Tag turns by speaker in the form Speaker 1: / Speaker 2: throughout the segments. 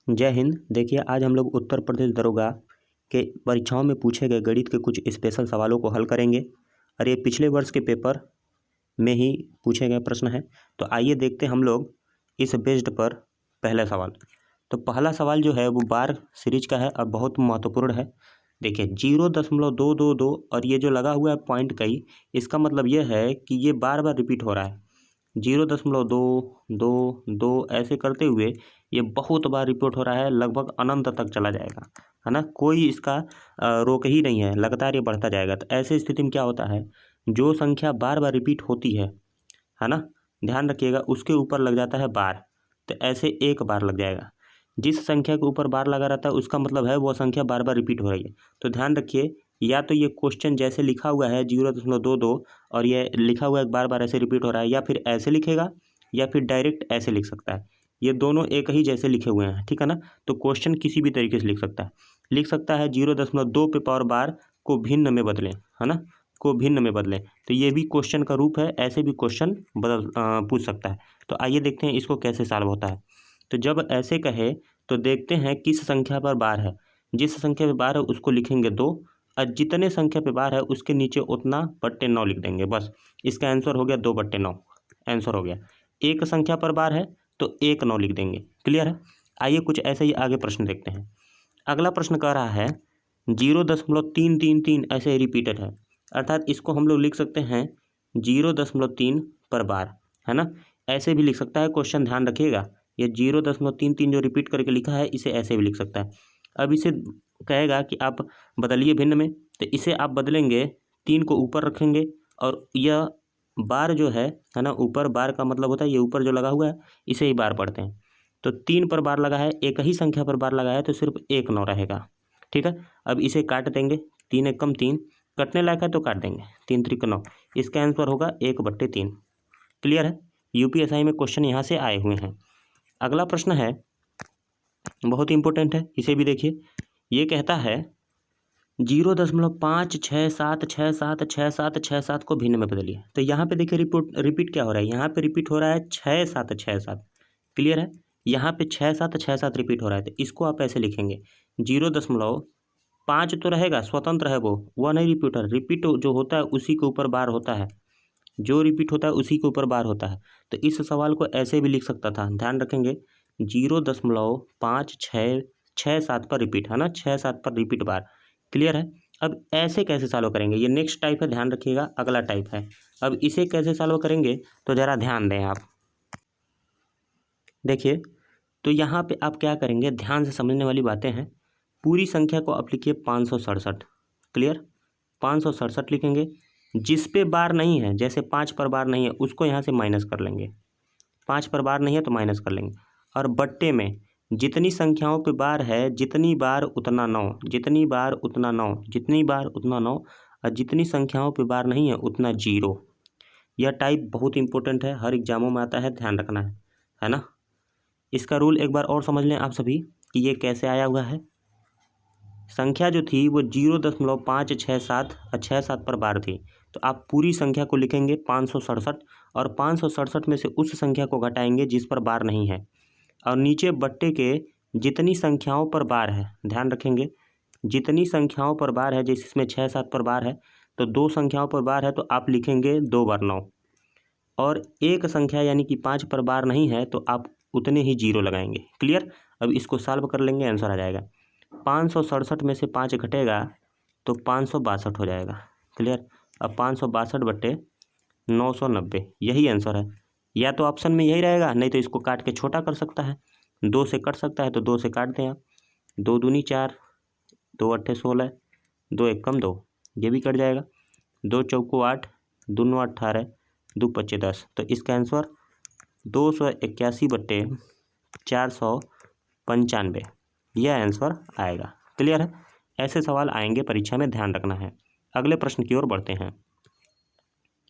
Speaker 1: जय हिंद। देखिए, आज हम लोग उत्तर प्रदेश दरोगा के परीक्षाओं में पूछे गए गणित के कुछ स्पेशल सवालों को हल करेंगे और ये पिछले वर्ष के पेपर में ही पूछे गए प्रश्न हैं। तो आइए देखते हैं हम लोग इस बेस्ड पर पहला सवाल। तो पहला सवाल जो है वो बार सीरीज का है और बहुत महत्वपूर्ण है। देखिए 0.222 और ये जो लगा हुआ है पॉइंट कई, इसका मतलब ये है कि ये बार बार रिपीट हो रहा है। 0.222 ऐसे करते हुए ये बहुत बार रिपीट हो रहा है, लगभग अनंत तक चला जाएगा, है ना। कोई इसका रोक ही नहीं है, लगातार ये बढ़ता जाएगा। तो ऐसे स्थिति में क्या होता है, जो संख्या बार बार रिपीट होती है ना, ध्यान रखिएगा, उसके ऊपर लग जाता है बार। तो ऐसे एक बार लग जाएगा। जिस संख्या के ऊपर बार लगा रहता है उसका मतलब है वो संख्या बार बार रिपीट हो रही है। तो ध्यान रखिए, या तो ये क्वेश्चन जैसे लिखा हुआ है 0.22 और ये लिखा हुआ है बार बार ऐसे रिपीट हो रहा है, या फिर ऐसे लिखेगा या फिर डायरेक्ट ऐसे लिख सकता है। ये दोनों एक ही जैसे लिखे हुए हैं, ठीक है ना। तो क्वेश्चन किसी भी तरीके से लिख सकता है 0.2 पे पावर बार को भिन्न में बदलें, है ना, को भिन्न में बदलें। तो ये भी क्वेश्चन का रूप है, ऐसे भी क्वेश्चन पूछ सकता है। तो आइए देखते हैं इसको कैसे सॉल्व होता है। तो जब ऐसे कहे तो देखते हैं किस संख्या पर बार है। जिस संख्या पे बार है उसको लिखेंगे 2 और जितने संख्या पे बार है उसके नीचे उतना बट्टे 9 लिख देंगे। बस इसका आंसर हो गया 2/9, आंसर हो गया। एक संख्या पर बार है तो 1 9 लिख देंगे। क्लियर है। आइए कुछ ऐसे ही आगे प्रश्न देखते हैं। अगला प्रश्न कह रहा है 0.333 ऐसे रिपीटेड है, अर्थात इसको हम लोग लिख सकते हैं 0.3 पर बार, है ना। ऐसे भी लिख सकता है क्वेश्चन, ध्यान रखिएगा। ये 0.33 जो रिपीट करके लिखा है इसे ऐसे भी लिख सकता है। अब इसे कहेगा कि आप बदलिए भिन्न में, तो इसे आप बदलेंगे, 3 को ऊपर रखेंगे और यह बार जो है ना, ऊपर बार का मतलब होता है ये ऊपर जो लगा हुआ है इसे ही बार पढ़ते हैं। तो 3 पर बार लगा है, एक ही संख्या पर बार लगा है तो सिर्फ 1 9 रहेगा, ठीक है। अब इसे काट देंगे, 3 एकम 3, कटने लायक है तो काट देंगे, 3 3 9, इसका आंसर होगा 1/3। क्लियर है। यूपीएसआई में क्वेश्चन यहाँ से आए हुए हैं। अगला प्रश्न है, बहुत इंपॉर्टेंट है, इसे भी देखिए। ये कहता है 0.567676767 को भिन्न में बदलिए। तो यहाँ पे देखिए रिपीट क्या हो रहा है, यहाँ पे रिपीट हो रहा है 6767। क्लियर है। यहाँ पे 6767 रिपीट हो रहा है, तो इसको आप ऐसे लिखेंगे 0.5 तो रहेगा, स्वतंत्र है वो, वह नहीं रिपीट है। रिपीट जो होता है उसी के ऊपर बार होता है, जो रिपीट होता है उसी के ऊपर बार होता है। तो इस सवाल को ऐसे भी लिख सकता था, ध्यान रखेंगे 0.567 पर रिपीट, है ना, 6 7 पर रिपीट बार। क्लियर है। अब ऐसे कैसे सॉल्व करेंगे, ये नेक्स्ट टाइप है, ध्यान रखिएगा, अगला टाइप है। अब इसे कैसे सॉल्व करेंगे तो ज़रा ध्यान दें आप। देखिए, तो यहाँ पे आप क्या करेंगे, ध्यान से समझने वाली बातें हैं। पूरी संख्या को आप लिखिए 567। क्लियर, 567 लिखेंगे। जिस पे बार नहीं है, जैसे 5 पर बार नहीं है, उसको यहाँ से माइनस कर लेंगे। 5 पर बार नहीं है तो माइनस कर लेंगे। और बट्टे में जितनी संख्याओं पे बार है, जितनी बार उतना 9, जितनी बार उतना 9, जितनी बार उतना 9, और जितनी संख्याओं पे बार नहीं है उतना 0। यह टाइप बहुत इंपॉर्टेंट है, हर एग्जामों में आता है, ध्यान रखना है ना। इसका रूल एक बार और समझ लें आप सभी कि ये कैसे आया हुआ है। संख्या जो थी वो 0.567 और 6 7 पर बार थी, तो आप पूरी संख्या को लिखेंगे 567 और 567 में से उस संख्या को घटाएंगे जिस पर बार नहीं है, और नीचे बट्टे के जितनी संख्याओं पर बार है, ध्यान रखेंगे, जितनी संख्याओं पर बार है, जैसे इसमें 6 7 पर बार है तो 2 संख्याओं पर बार है तो आप लिखेंगे 2 बार 9, और एक संख्या यानी कि 5 पर बार नहीं है तो आप उतने ही 0 लगाएंगे। क्लियर। अब इसको सॉल्व कर लेंगे, आंसर आ जाएगा। 567 में से 5 घटेगा तो 562 हो जाएगा। क्लियर। अब 562/990 यही आंसर है। या तो ऑप्शन में यही रहेगा, नहीं तो इसको काट के छोटा कर सकता है, 2 से कट सकता है तो 2 से काट दें आप। 2 दूनी 4, 2 अट्ठे 16, 2 एकम 2, ये भी कट जाएगा। 2 चौको 8, 2 9 18, 2 पच्चे 10। तो इसका आंसर 281/495 यह आंसर आएगा। क्लियर है। ऐसे सवाल आएंगे परीक्षा में, ध्यान रखना है। अगले प्रश्न की ओर बढ़ते हैं।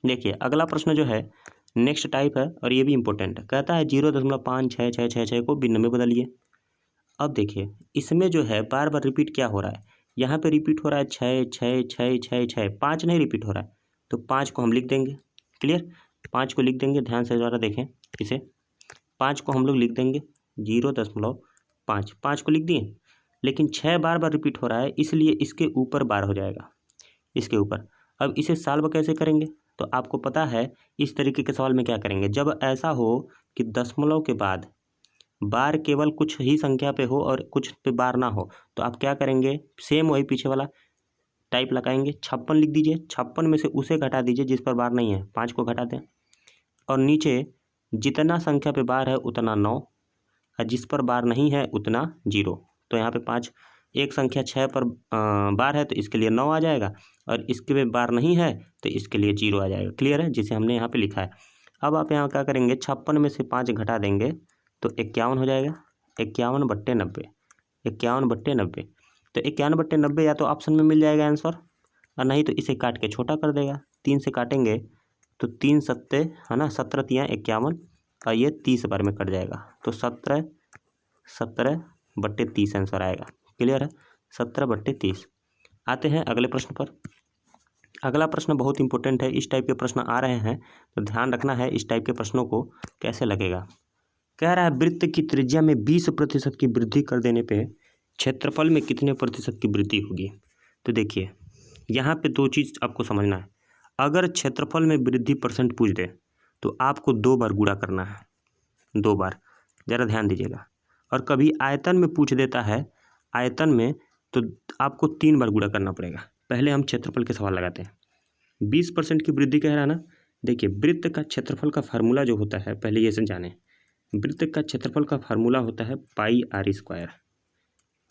Speaker 1: देखिए, अगला प्रश्न जो है नेक्स्ट टाइप है और ये भी इंपॉर्टेंट है। कहता है 0.5666 को भिन्न में बदलिए। अब देखिए, इसमें जो है बार बार रिपीट क्या हो रहा है, यहाँ पे रिपीट हो रहा है 6 6 6 6 6, 5 नहीं रिपीट हो रहा है, तो 5 को हम लिख देंगे। क्लियर। 5 को लिख देंगे, ध्यान से ज़रा देखें इसे। 5 को हम लोग लिख देंगे 5, 5 को लिख दिए, लेकिन 6 बार बार रिपीट हो रहा है इसलिए इसके ऊपर बार हो जाएगा, इसके ऊपर। अब इसे सॉल्व कैसे करेंगे, तो आपको पता है इस तरीके के सवाल में क्या करेंगे, जब ऐसा हो कि दशमलव के बाद बार केवल कुछ ही संख्या पे हो और कुछ पे बार ना हो, तो आप क्या करेंगे, सेम वही पीछे वाला टाइप लगाएंगे। 56 लिख दीजिए, 56 में से उसे घटा दीजिए जिस पर बार नहीं है, 5 को घटा दें, और नीचे जितना संख्या पे बार है उतना 9, और जिस पर बार नहीं है उतना 0। तो यहाँ पे 5, एक संख्या 6 पर बार है तो इसके लिए 9 आ जाएगा, और इसके पे बार नहीं है तो इसके लिए 0 आ जाएगा। क्लियर है, जिसे हमने यहाँ पे लिखा है। अब आप यहाँ क्या करेंगे, 56 में से 5 घटा देंगे तो 51 हो जाएगा, 51/90, 51/90। तो 51/90 या तो ऑप्शन में मिल जाएगा आंसर, और नहीं तो इसे काट के छोटा कर देगा। 3 से काटेंगे तो 3 सत्ते है ना, 17 तियाँ 51, और ये 30 बार में कट जाएगा, तो 17/30 आंसर आएगा। क्लियर है, 17/30। आते हैं अगले प्रश्न पर। अगला प्रश्न बहुत इंपॉर्टेंट है, इस टाइप के प्रश्न आ रहे हैं तो ध्यान रखना है इस टाइप के प्रश्नों को कैसे लगेगा। कह रहा है वृत्त की त्रिज्या में 20% की वृद्धि कर देने पे क्षेत्रफल में कितने प्रतिशत की वृद्धि होगी। तो देखिए यहाँ पे 2 चीज़ आपको समझना है। अगर क्षेत्रफल में वृद्धि परसेंट पूछ दे तो आपको 2 बार गुणा करना है, 2 बार, ज़रा ध्यान दीजिएगा। और कभी आयतन में पूछ देता है, आयतन में, तो आपको 3 बार गुणा करना पड़ेगा। पहले हम क्षेत्रफल के सवाल लगाते हैं। 20% की वृद्धि कह रहा है ना, देखिए वृत्त का क्षेत्रफल का फार्मूला जो होता है, पहले ये से जाने। वृत्त का क्षेत्रफल का फार्मूला होता है pi r square,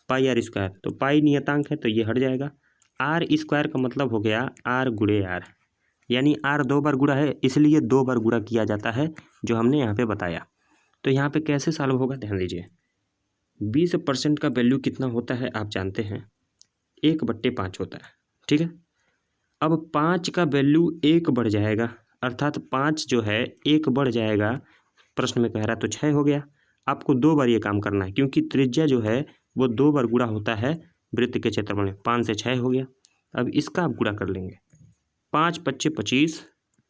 Speaker 1: pi r square. तो पाई नियतांक है तो ये हट जाएगा, आर स्क्वायर का मतलब हो गया आर गुणे आर, यानी आर 2 बार गुणा है इसलिए 2 बार गुणा किया जाता है, जो हमने यहाँ पे बताया। तो यहाँ पे कैसे सॉल्व होगा, ध्यान दीजिए। 20% का वैल्यू कितना होता है आप जानते हैं, 1/5 होता है, ठीक है। अब 5 का वैल्यू 1 बढ़ जाएगा, अर्थात 5 जो है 1 बढ़ जाएगा, प्रश्न में कह रहा है, तो 6 हो गया। आपको 2 बार ये काम करना है, क्योंकि त्रिज्या जो है वो 2 बार गुणा होता है वृत्त के क्षेत्रफल में। 5 से 6 हो गया। अब इसका आप गुणा कर लेंगे, 5×5 = 25,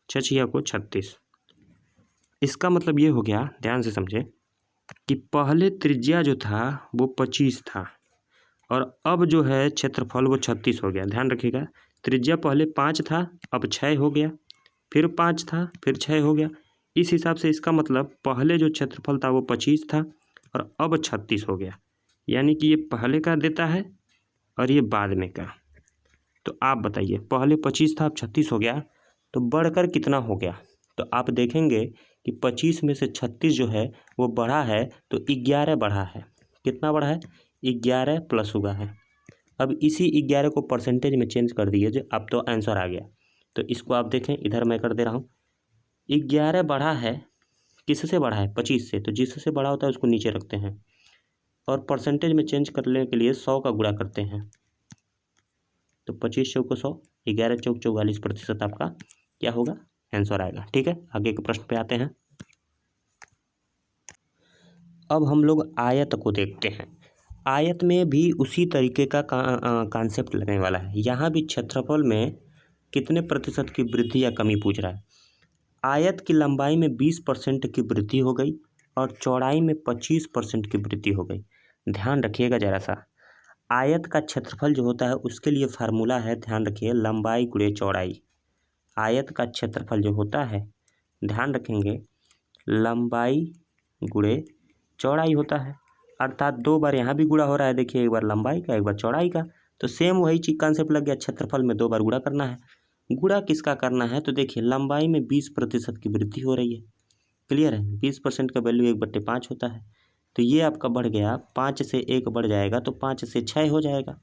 Speaker 1: 6×6 = 36। इसका मतलब ये हो गया, ध्यान से समझे, कि पहले त्रिज्या जो था वो 25 था और अब जो है क्षेत्रफल वो 36 हो गया। ध्यान रखिएगा, त्रिज्या पहले 5 था, अब 6 हो गया, फिर 5 था, फिर 6 हो गया। इस हिसाब से इसका मतलब पहले जो क्षेत्रफल था वो 25 था और अब 36 हो गया, यानी कि ये पहले का देता है और ये बाद में का। तो आप बताइए, पहले 25 था अब 36 हो गया, तो बढ़कर कितना हो गया। तो आप देखेंगे कि 25 में से 36 जो है वो बढ़ा है, तो 11 बढ़ा है। कितना बढ़ा है, 11 प्लस हुआ है। अब इसी 11 को परसेंटेज में चेंज कर दिए, जो अब तो आंसर आ गया। तो इसको आप देखें, इधर मैं कर दे रहा हूँ, 11 बढ़ा है, किससे बढ़ा है, 25 से, तो जिससे बड़ा होता है उसको नीचे रखते हैं और परसेंटेज में चेंज करने के लिए 100 का गुणा करते हैं। तो 25 चौको 100, 11 चौक 44% आपका क्या होगा, आंसर आएगा। ठीक है, आगे के प्रश्न पे आते हैं। अब हम लोग आयत को देखते हैं। आयत में भी उसी तरीके का कॉन्सेप्ट लगने वाला है। यहाँ भी क्षेत्रफल में कितने प्रतिशत की वृद्धि या कमी पूछ रहा है। आयत की लंबाई में 20% की वृद्धि हो गई और चौड़ाई में 25% की वृद्धि हो गई। ध्यान रखिएगा जरा सा, आयत का क्षेत्रफल जो होता है उसके लिए फार्मूला है, ध्यान रखिए, लंबाई गुणे चौड़ाई। आयत का क्षेत्रफल जो होता है, ध्यान रखेंगे, लंबाई गुणे चौड़ाई होता है। अर्थात 2 बार यहाँ भी गुणा हो रहा है, देखिए, एक बार लंबाई का एक बार चौड़ाई का। तो सेम वही चीज कॉन्सेप्ट लग गया, क्षेत्रफल में 2 बार गुणा करना है। गुणा किसका करना है, तो देखिए लंबाई में 20% की वृद्धि हो रही है। क्लियर है, 20% का वैल्यू 1/5 होता है, तो ये आपका बढ़ गया, 5 से 1 बढ़ जाएगा तो 5 से 6 हो जाएगा।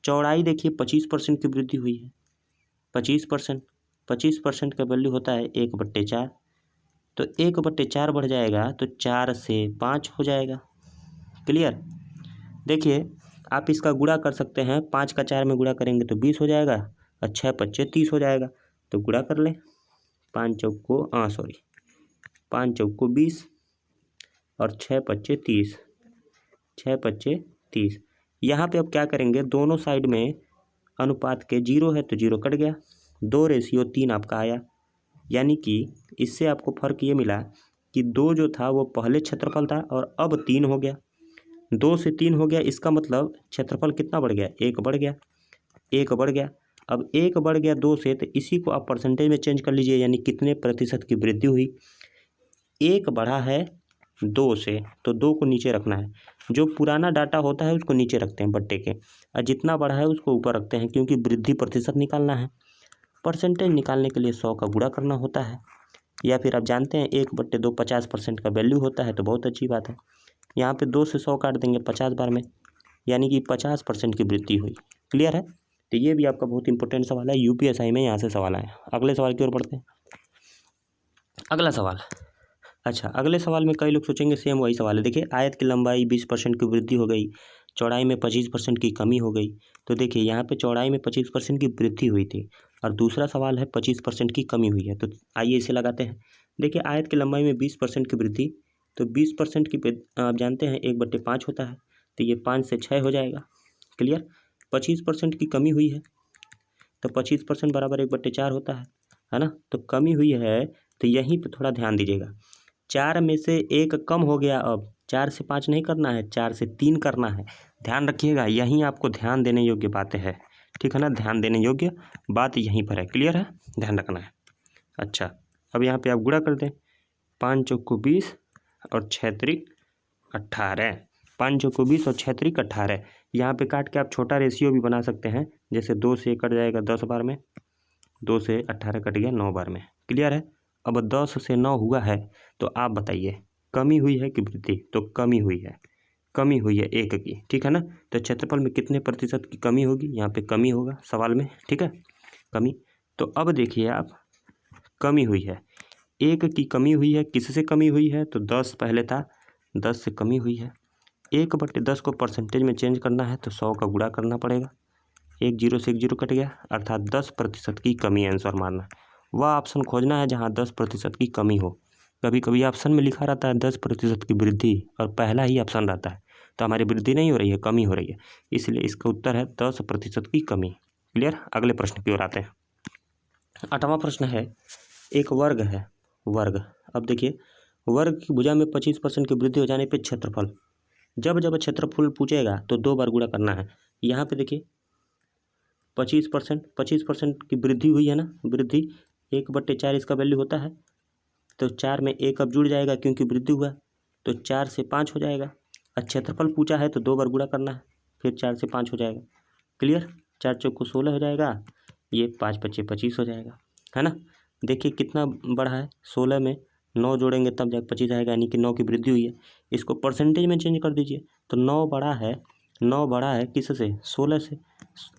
Speaker 1: चौड़ाई देखिए 25% की वृद्धि हुई है, 25% का वैल्यू होता है 1/4, तो 1/4 बढ़ जाएगा तो 4 से 5 हो जाएगा। क्लियर, देखिए आप इसका गुणा कर सकते हैं, 5 का 4 में गुणा करेंगे तो 20 हो जाएगा और 6×5 = 30 हो जाएगा। तो गुणा कर लें, 5 चौको 20 और 6×5 = 30, 6×5 = 30। यहाँ पे अब क्या करेंगे, दोनों साइड में अनुपात के 0 है तो 0 कट गया, 2:3 आपका आया। यानी कि इससे आपको फर्क ये मिला कि 2 जो था वो पहले क्षेत्रफल था और अब 3 हो गया। 2 से 3 हो गया, इसका मतलब क्षेत्रफल कितना बढ़ गया, 1 बढ़ गया, 1 बढ़ गया। अब 1 बढ़ गया 2 से, तो इसी को आप परसेंटेज में चेंज कर लीजिए, यानी कितने प्रतिशत की वृद्धि हुई। 1 बढ़ा है 2 से, तो 2 को नीचे रखना है। जो पुराना डाटा होता है उसको नीचे रखते हैं बट्टे के, और जितना बढ़ा है उसको ऊपर रखते हैं, क्योंकि वृद्धि प्रतिशत निकालना है। परसेंटेज निकालने के लिए 100 का गुणा करना होता है, या फिर आप जानते हैं 1/2 50% का वैल्यू होता है, तो बहुत अच्छी बात है। यहाँ पे 2 से 100 काट देंगे 50 बार में, यानी कि 50% की वृद्धि हुई। क्लियर है? तो ये भी आपका बहुत इंपॉर्टेंट सवाल है, यूपीएसआई में यहाँ से सवाल आए। अगले सवाल की ओर बढ़ते हैं। अगला सवाल, अच्छा अगले सवाल में कई लोग सोचेंगे सेम वही सवाल है। देखिए, आयत की लंबाई 20% की वृद्धि हो गई, चौड़ाई में 25% की कमी हो गई। तो देखिए यहाँ पे चौड़ाई में 25% की वृद्धि हुई थी, और दूसरा सवाल है 25% की कमी हुई है। तो आइए इसे लगाते हैं। देखिए, आयत की लंबाई में 20% की वृद्धि, तो 20% की आप जानते हैं 1/5 होता है, तो ये 5 से 6 हो जाएगा। क्लियर? 25% की कमी हुई है, तो 25% बराबर 1/4 होता है ना। तो कमी हुई है, तो यहीं पे थोड़ा ध्यान दीजिएगा। 4 में से 1 कम हो गया, अब 4 से 5 नहीं करना है, 4 से 3 करना है। ध्यान रखिएगा, यहीं आपको ध्यान देने योग्य बातें हैं, ठीक है ना। ध्यान देने योग्य बात यहीं पर है। क्लियर है? ध्यान रखना है। अच्छा, अब यहाँ पे आप गुणा कर दें। 5 चौको 20 और 6 त्रिक 18। 5 चौको 20 और 6 त्रिक 18। यहाँ पे काट के आप छोटा रेशियो भी बना सकते हैं, जैसे 2 से 1 कट जाएगा 10 बार में, 2 से 18 कट गया 9 बार में। क्लियर है? अब 10 से 9 हुआ है, तो आप बताइए कमी हुई है कि वृद्धि? तो कमी हुई है, कमी हुई है 1 की, ठीक है ना। तो क्षेत्रफल में कितने प्रतिशत की कमी होगी? यहाँ पे कमी होगा सवाल में, ठीक है, कमी। तो अब देखिए आप, कमी हुई है, 1 की कमी हुई है। किससे कमी हुई है? तो 10 पहले था, 10 से कमी हुई है। 1/10 को परसेंटेज में चेंज करना है, तो 100 का गुणा करना पड़ेगा। 1 0 से 1 0 कट गया, अर्थात 10% की कमी आंसर मारना। वह ऑप्शन खोजना है जहां 10% की कमी हो। कभी कभी ऑप्शन में लिखा रहता है 10% की वृद्धि, और पहला ही ऑप्शन रहता है, तो हमारी वृद्धि नहीं हो रही है, कमी हो रही है, इसलिए इसका उत्तर है 10% की कमी। क्लियर? अगले प्रश्न की ओर आते हैं। 8वां प्रश्न है, एक वर्ग है, वर्ग। अब देखिए, वर्ग की भुजा में 25% की वृद्धि हो जाने पर क्षेत्रफल, जब जब क्षेत्रफल पूछेगा तो 2 बार गुणा करना है। यहाँ पे देखिए 25% की वृद्धि हुई है ना, वृद्धि 1/4 इसका वैल्यू होता है, तो 4 में 1 अब जुड़ जाएगा क्योंकि वृद्धि हुआ, तो 4 से 5 हो जाएगा। और क्षेत्रफल पूछा है तो 2 बार गुणा करना है, फिर 4 से 5 हो जाएगा। क्लियर? 4 चौको 16 हो जाएगा, ये 5 पच्चे 25 हो जाएगा, है ना। देखिए कितना बड़ा है, 16 में 9 जोड़ेंगे तब जाकर 25 आएगा, यानी कि 9 की वृद्धि हुई है। इसको परसेंटेज में चेंज कर दीजिए, तो 9 बड़ा है, 9 बड़ा है किससे? 16 से।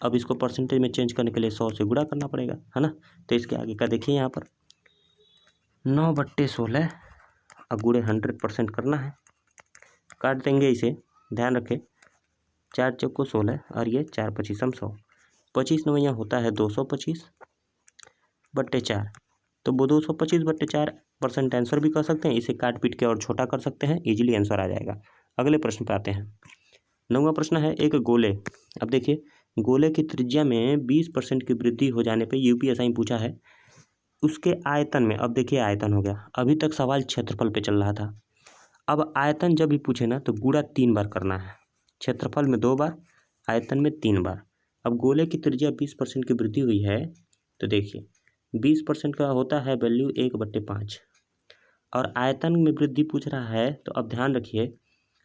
Speaker 1: अब इसको परसेंटेज में चेंज करने के लिए 100 से गुणा करना पड़ेगा, है ना। तो इसके आगे का देखिए यहाँ पर 9/16, अब गुणे 100% करना है, काट देंगे इसे, ध्यान रखें। 4 चौको 16 और ये 4 पच्चीसम 100, 25 नवैया होता है 225/4, तो वो 225/4% आंसर भी कर सकते हैं। इसे काट पीट के और छोटा कर सकते हैं, इजीली आंसर आ जाएगा। अगले प्रश्न पे आते हैं। 9वां प्रश्न है, एक गोले। अब देखिए, गोले की त्रिज्या में 20% की वृद्धि हो जाने पे यूपीएसआई पूछा है उसके आयतन में। अब देखिए आयतन हो गया, अभी तक सवाल क्षेत्रफल पे चल रहा था। अब आयतन जब भी पूछे ना, तो गुणा 3 बार करना है। क्षेत्रफल में 2 बार, आयतन में 3 बार। अब गोले की त्रिज्या 20% की वृद्धि हुई है, तो देखिए 20% का होता है वैल्यू 1/5, और आयतन में वृद्धि पूछ रहा है, तो अब ध्यान रखिए,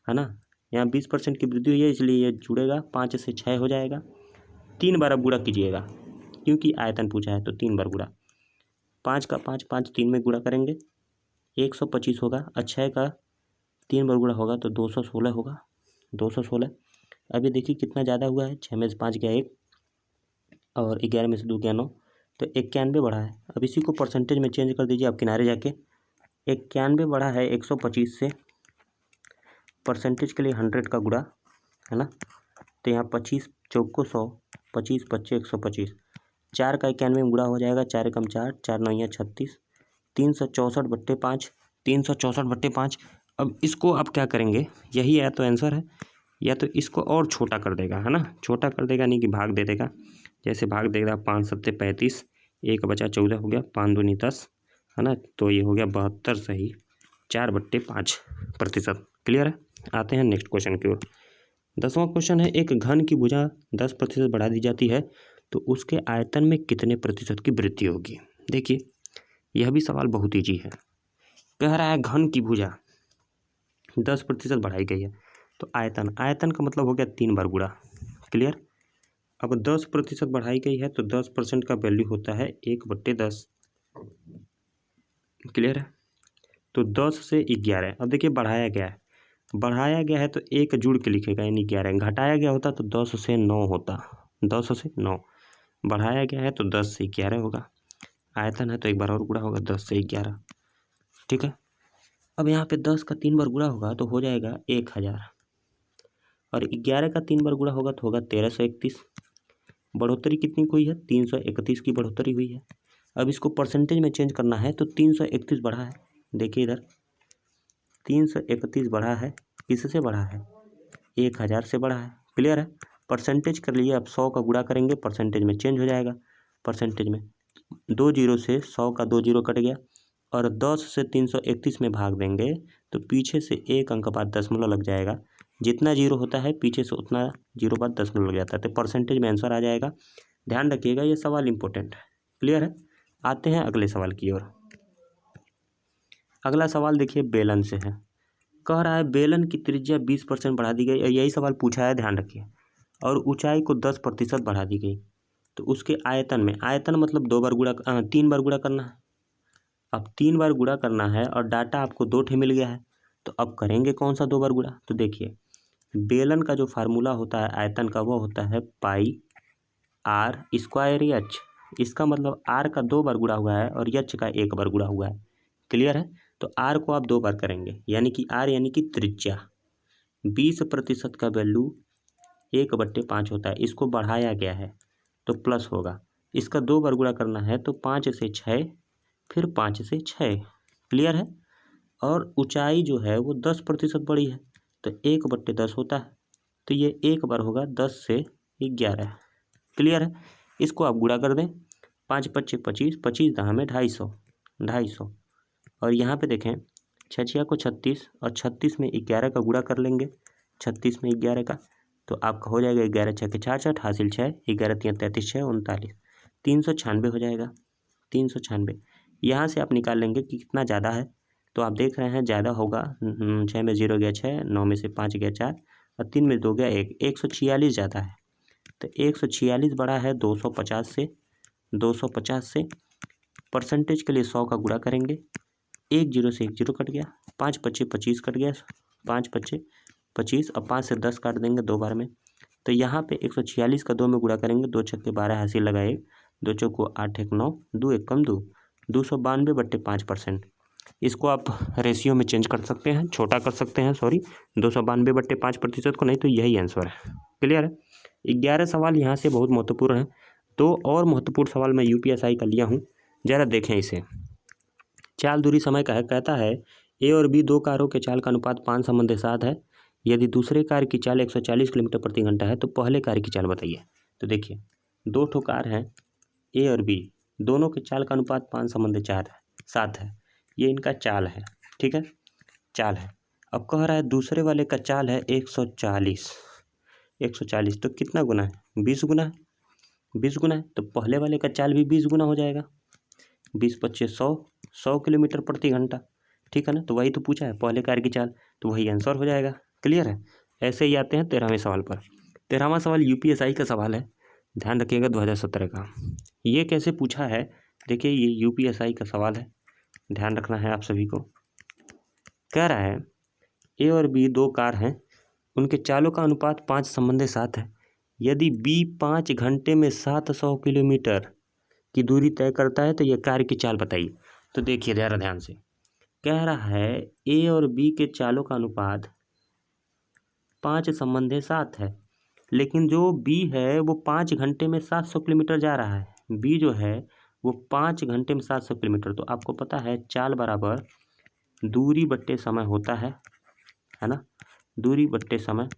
Speaker 1: है ना। यहाँ 20% की वृद्धि हुई है, इसलिए ये जुड़ेगा, 5 से 6 हो जाएगा। 3 बार अब गुणा कीजिएगा, क्योंकि आयतन पूछा है तो 3 बार गुणा। 5 का 5 5 3 में गुणा करेंगे 125 होगा, और 6 का 3 बार गुणा होगा तो 216 होगा, 216। अभी देखिए कितना ज़्यादा हुआ है, 6 में से 5 गया 1, और 11 में से 2 गया 9, तो 91 बढ़ा है। अब इसी को परसेंटेज में चेंज कर दीजिए आप किनारे जाके। 91 बढ़ा है 125 से, परसेंटेज के लिए 100 का गुणा, है ना। तो यहाँ 25 चौको 100, 25 पच्चे 125, 4 का 91 में गुणा हो जाएगा, 4 एकम 4, 4 9 36, 364/5, 364/5। अब इसको आप क्या करेंगे, यही या तो आंसर है, या तो इसको और छोटा कर देगा, है ना। छोटा कर देगा नहीं कि भाग दे देगा, जैसे भाग देगा 5 7 35, 1 बचा 14 हो गया, 5 दूनी 10, है ना। तो ये हो गया 72 सही, 4/5%। क्लियर है? आते हैं नेक्स्ट क्वेश्चन की ओर। 10वां क्वेश्चन है, एक घन की भुजा 10% बढ़ा दी जाती है तो उसके आयतन में कितने प्रतिशत की वृद्धि होगी। देखिए यह भी सवाल बहुत ईजी है। कह रहा है घन की भुजा 10% बढ़ाई गई है तो आयतन का मतलब हो गया 3 बार गुणा। क्लियर। अब 10% बढ़ाई गई है तो 10% का वैल्यू होता है 1/10। क्लियर है। तो 10 से 11। अब देखिए बढ़ाया गया है तो एक जुड़ के लिखेगा यानी 11। घटाया गया होता तो 10 से 9 होता, 10 से 9। बढ़ाया गया है तो 10 से 11 होगा। आयतन है तो एक बार और गुणा होगा 10 से 11। ठीक है। अब यहाँ पे 10 का 3 बार गुणा होगा तो हो जाएगा 1000 और 11 का 3 बार गुणा होगा तो होगा 1331। बढ़ोतरी कितनी हुई है, 331 की बढ़ोतरी हुई है। अब इसको परसेंटेज में चेंज करना है तो 331 बढ़ा है। देखिए इधर 331 बढ़ा है, किससे बढ़ा है, 1000 से बढ़ा है। क्लियर है। परसेंटेज कर लिए, अब 100 का गुणा करेंगे परसेंटेज में चेंज हो जाएगा। परसेंटेज में 2 जीरो से 100 का 2 जीरो कट गया और 10 से 331 में भाग देंगे तो पीछे से एक अंक बाद दशमलव लग जाएगा। जितना जीरो होता है पीछे से उतना जीरो बाद दशमलव लग जाता है तो परसेंटेज में आंसर आ जाएगा। ध्यान रखिएगा ये सवाल इंपॉर्टेंट है। क्लियर है। आते हैं अगले सवाल की ओर। अगला सवाल देखिए बेलन से है। कह रहा है बेलन की त्रिज्या 20% बढ़ा दी गई, यही सवाल पूछा है, ध्यान रखिए। और ऊंचाई को 10% बढ़ा दी गई तो उसके आयतन में, आयतन मतलब 3 बार गुणा करना है। अब 3 बार गुणा करना है और डाटा आपको 2 ठे मिल गया है तो अब करेंगे कौन सा 2 बार गुणा। तो देखिए बेलन का जो फार्मूला होता है आयतन का वो होता है पाई आर स्क्वायर एच। इसका मतलब आर का 2 बार गुणा हुआ है और एच का 1 बार गुणा हुआ है। क्लियर है। तो आर को आप 2 बार करेंगे यानी कि आर यानी कि त्रिज्या। 20% का वैल्यू 1/5 होता है, इसको बढ़ाया गया है तो प्लस होगा। इसका 2 बार गुणा करना है तो 5 से 6 फिर 5 से 6। क्लियर है। और ऊंचाई जो है वो 10% बढ़ी है तो 1/10 होता है तो ये 1 बार होगा 10 से 11। क्लियर है। इसको आप गुणा कर दें, 5 × 5 = 25, 25 10 में 250 और यहाँ पे देखें 6 को 36 और 36 में 11 का गुणा कर लेंगे, 36 में 11 का तो आपका हो जाएगा 11 × 6 = 66 हासिल 6, 11 × 3 = 33, 6 × 39, 396 हो जाएगा। 396 यहाँ से आप निकाल लेंगे कि कितना ज़्यादा है तो आप देख रहे हैं ज़्यादा होगा। 6 में 0 गया 6, 9 में से 5 गया 4 और 3 में 2 गया 1, 146 ज़्यादा है। तो 146 बड़ा है 250 से। 250 से परसेंटेज के लिए 100 का गुणा करेंगे, 1 जीरो से 1 जीरो कट गया, 5 × 5 = 25 कट गया, 5 × 5 = 25 और 5 से 10 काट देंगे 2 बार में तो यहाँ पे 146 का 2 में गुणा करेंगे, 2 × 6 = 12 हासिल लगा 1, 2 × 4 = 8, 1 = 9, 2 × 1 = 2, 292/5%। इसको आप रेशियो में चेंज कर सकते हैं, छोटा कर सकते हैं, सॉरी 292/5% को, नहीं तो यही आंसर है। क्लियर है। 11 सवाल यहाँ से बहुत महत्वपूर्ण है। तो और महत्वपूर्ण सवाल मैं यूपीएसआई का लिया हूँ, ज़रा देखें इसे। चाल दूरी समय का है, कहता है ए और बी 2 कारों के चाल का अनुपात 5:7 है। यदि दूसरे कार की चाल 140 किलोमीटर प्रति घंटा है तो पहले कार की चाल बताइए। तो देखिए 2 ठो कार हैं ए और बी, दोनों के चाल का अनुपात 5:7 है। ये इनका चाल है, ठीक है, चाल है। अब कह रहा है दूसरे वाले का चाल है 140 तो कितना गुना है, 20 गुना है। 20 गुना है तो पहले वाले का चाल भी 20 गुना हो जाएगा। 20 × 25 = 100 किलोमीटर प्रति घंटा। ठीक है ना। तो वही तो पूछा है पहले कार की चाल, तो वही आंसर हो जाएगा। क्लियर है। ऐसे ही आते हैं 13वें सवाल पर। 13वां सवाल यूपीएसआई का सवाल है, ध्यान रखिएगा, 2017 का। ये कैसे पूछा है, देखिए ये यूपीएसआई का सवाल है, ध्यान रखना है आप सभी को। कह रहा है ए और बी 2 कार हैं, उनके चालों का अनुपात 5:7 है। यदि बी 5 घंटे में 700 किलोमीटर की दूरी तय करता है तो यह कार की चाल बताइए। तो देखिए ज़रा ध्यान से, कह रहा है ए और बी के चालों का अनुपात 5:7 है, लेकिन जो बी है वो 5 घंटे में 700 किलोमीटर जा रहा है। बी जो है वो 5 घंटे में 700 किलोमीटर, तो आपको पता है चाल बराबर दूरी बट्टे समय होता है ना, दूरी बट्टे समय।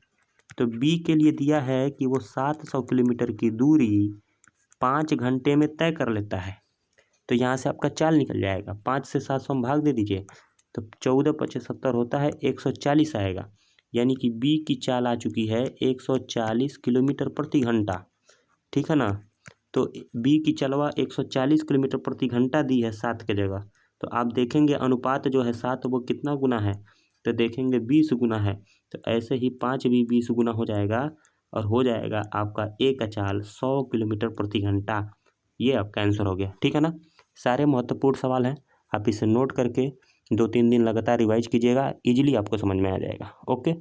Speaker 1: तो बी के लिए दिया है कि वो 700 किलोमीटर की दूरी 5 घंटे में तय कर लेता है। तो यहाँ से आपका चाल निकल जाएगा, 5 से 700 में भाग दे दीजिए तो 14 × 5 = 70 होता है, 140 आएगा। यानी कि बी की चाल आ चुकी है 140 किलोमीटर प्रति घंटा, ठीक है ना। तो बी की चलवा 140 किलोमीटर प्रति घंटा दी है 7 के जगह, तो आप देखेंगे अनुपात जो है 7 वो कितना गुना है, तो देखेंगे 20 गुना है। तो ऐसे ही 5 भी 20 गुना हो जाएगा और हो जाएगा आपका ए का चाल 100 किलोमीटर प्रति घंटा। ये आपका आंसर हो गया, ठीक है ना। सारे महत्वपूर्ण सवाल हैं, आप इसे नोट करके 2-3 दिन लगातार रिवाइज कीजिएगा, इजीली आपको समझ में आ जाएगा। ओके।